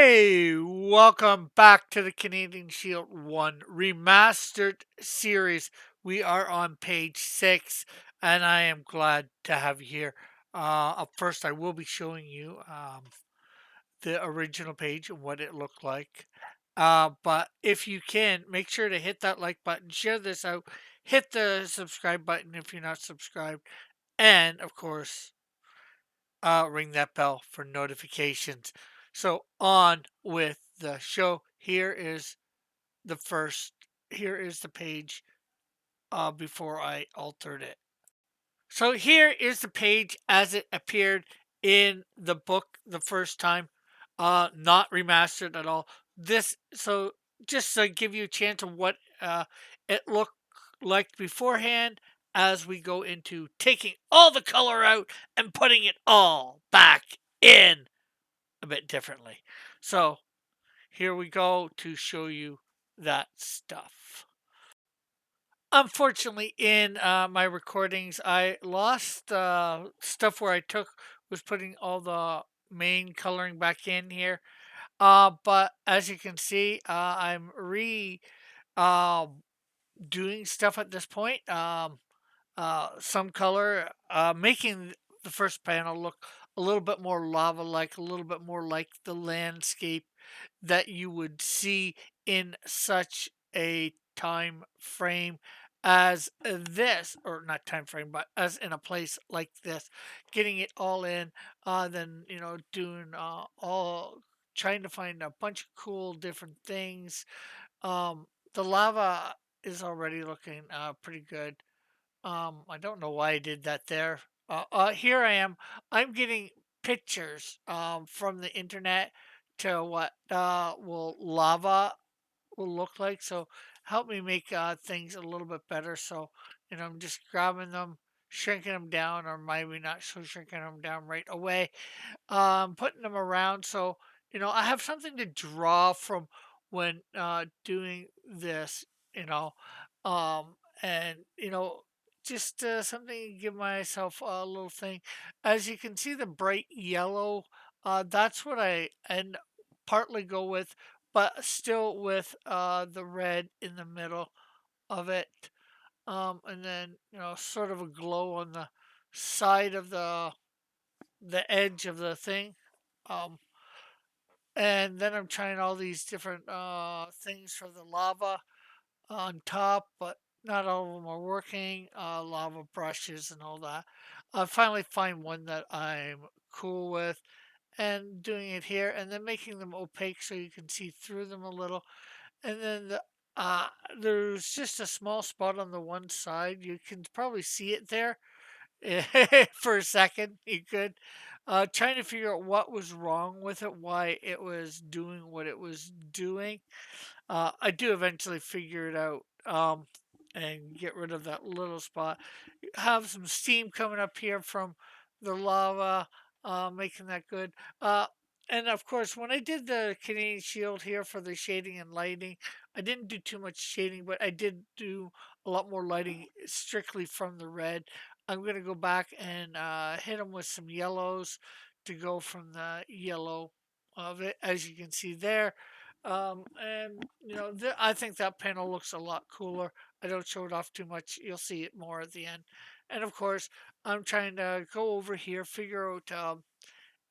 Hey, welcome back to the Canadian Shield 1 Remastered series. We are on page 6, and I am glad to have you here. Up first, I will be showing you the original page and what it looked like. But if you can, make sure to hit that like button, share this out, hit the subscribe button if you're not subscribed, and of course, ring that bell for notifications. So on with the show. The first. Here is the page before I altered it. So here is the page as it appeared in the book the first time, not remastered at all. This so just to give you a chance of what it looked like beforehand as we go into taking all the color out and putting it all back in a bit differently. So here we go to show you that stuff. Unfortunately, in my recordings, I lost stuff where I took was putting all the main coloring back in here. But as you can see, I'm uh, doing stuff at this point. Some color, making the first panel look a little bit more lava like, a little bit more like the landscape that you would see in such a time frame as this, or not time frame, but as in a place like this. Getting it all in, then, doing all trying to find a bunch of cool different things. The lava is already looking pretty good. I don't know why I did that there. Here I am. I'm getting pictures from the internet to what will lava will look like. So help me make things a little bit better. So I'm just grabbing them, shrinking them down, or maybe not so shrinking them down right away, putting them around. So, I have something to draw from when doing this, you know, um, and, just something to give myself a little thing. As you can see, the bright yellow, that's what I and partly go with, but still with the red in the middle of it. And then, sort of a glow on the side of the edge of the thing. Um, and then I'm trying all these different things for the lava on top, but not all of them are working. Lava brushes and all that. I finally find one that I'm cool with and doing it here and then making them opaque so you can see through them a little. And then uh, there's just a small spot on the one side. You can probably see it there. For a second, you could. Trying to figure out what was wrong with it, why it was doing what it was doing. I do eventually figure it out and get rid of that little spot. Have some steam coming up here from the lava, making that good. Uh, and of course, when I did the Canadian Shield here for the shading and lighting, I didn't do too much shading, but I did do a lot more lighting strictly from the red. I'm going to go back and hit them with some yellows to go from the yellow of it, as you can see there. And I think that panel looks a lot cooler. I don't show it off too much. You'll see it more at the end. And of course, I'm trying to go over here, figure out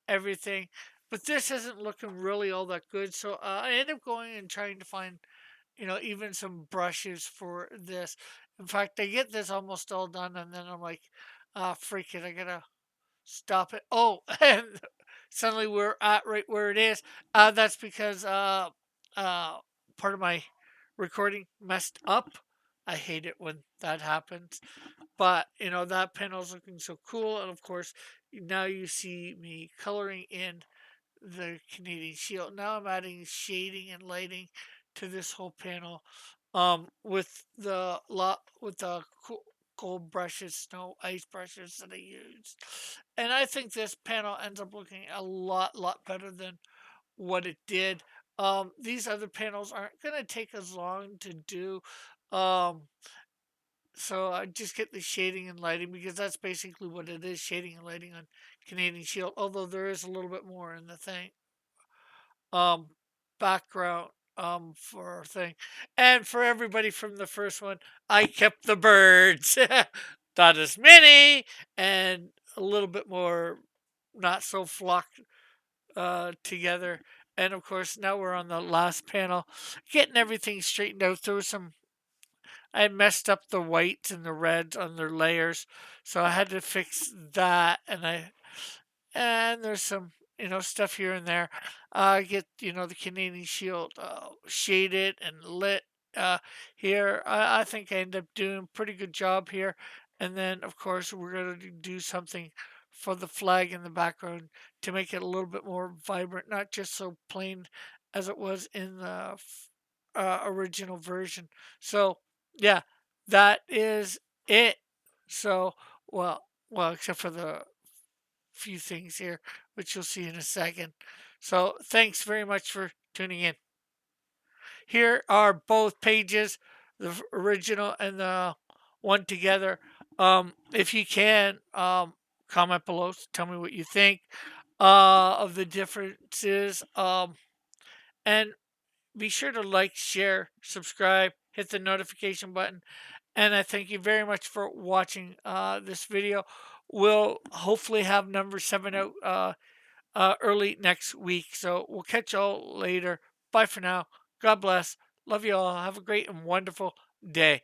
everything. But this isn't looking really all that good. So I end up going and trying to find, even some brushes for this. In fact, I get this almost all done, and then I'm like, freak it, I gotta stop it. Oh, and suddenly we're at right where it is. That's because uh, part of my recording messed up. I hate it when that happens. But that panel's looking so cool, and of course now you see me coloring in the Canadian Shield. Now I'm adding shading and lighting to this whole panel, with the gold brushes, snow ice brushes that I used, and I think this panel ends up looking a lot better than what it did. These other panels aren't gonna take as long to do. Um, so I just get the shading and lighting because that's basically what it is, shading and lighting on Canadian Shield. Although there is a little bit more in the thing. um background for a thing. And for everybody from the first one, I kept the birds. Not as many and a little bit more not so flocked together. And of course, now we're on the last panel, getting everything straightened out. There was some I messed up the whites and the reds on their layers, so I had to fix that. And there's some stuff here and there. Get the Canadian Shield shaded and lit here. I think I end up doing a pretty good job here. And then of course we're gonna do something for the flag in the background to make it a little bit more vibrant, not just so plain as it was in the original version. So yeah, that is it. So well, except for the few things here, which you'll see in a second. So thanks very much for tuning in. Here are both pages, the original and the one together. If you can, comment below, tell me what you think of the differences. And be sure to like, share, subscribe, hit the notification button. And I thank you very much for watching this video. We'll hopefully have number 7 out early next week. So we'll catch y'all later. Bye for now. God bless. Love you all. Have a great and wonderful day.